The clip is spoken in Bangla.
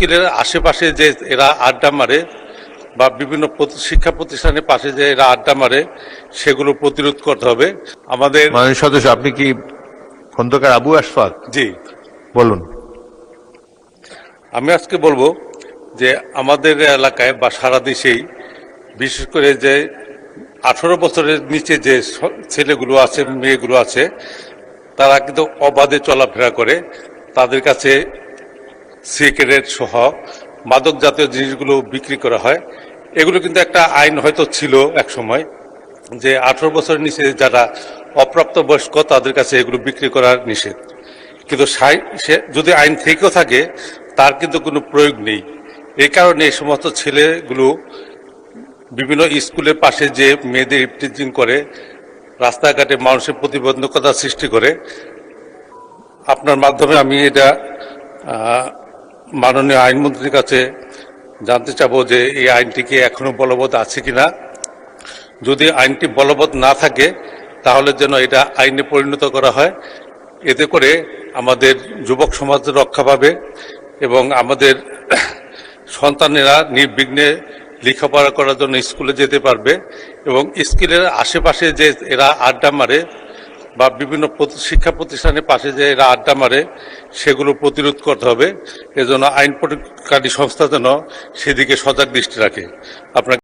স্কুলের আশেপাশে যে এরা আড্ডা মারে বা বিভিন্ন শিক্ষা প্রতিষ্ঠানের পাশে যে এরা আড্ডা মারে সেগুলো প্রতিরোধ করতে হবে। আমাদের মাননীয় সদস্য, আপনি কি খন্দকার আবু আশফাক? জি, বলুন। আমি আজকে বলবো যে আমাদের এলাকায় বা সারা দেশেই বিশেষ করে যে 18 বছরের নিচে যে ছেলেগুলো আছে, মেয়েগুলো আছে, তারা কিন্তু অবাধে চলাফেরা করে। তাদের কাছে সিগারেট সহ মাদক জাতীয় জিনিসগুলো বিক্রি করা হয়। এগুলো কিন্তু একটা আইন হয়তো ছিল এক সময় যে 18 বছরের নিচে যারা অপ্রাপ্তবয়স্ক তাদের কাছে এগুলো বিক্রি করার নিষেধ, কিন্তু যদি আইন থেকেও থাকে তার কিন্তু কোনো প্রয়োগ নেই। এই কারণে এই সমস্ত ছেলেগুলো বিভিন্ন স্কুলের পাশে যে মেয়েদের ইফটিজিং করে, রাস্তাঘাটে মানুষের প্রতিবন্ধকতা সৃষ্টি করে। আপনার মাধ্যমে আমি এটা মাননীয় আইনমন্ত্রীর কাছে জানতে চাবো যে এই আইনটি কি এখনো বলবৎ আছে কিনা। যদি আইনটি বলবৎ না থাকে তাহলে যেন এটা আইনে পরিণত করা হয়। এতে করে আমাদের যুবক সমাজের রক্ষা পাবে এবং আমাদের সন্তানেরা নির্বিঘ্নে লেখাপড়া করার জন্য স্কুলে যেতে পারবে এবং স্কুলের আশেপাশে যে এরা আড্ডা মারে বা বিভিন্ন শিক্ষা প্রতিষ্ঠানের পাশে যে এরা আড্ডা মারে সেগুলো প্রতিরোধ করতে হবে। এজন্য আইন প্রয়োগকারী সংস্থা যেন সেদিকে সজাগ দৃষ্টি রাখে। আপনার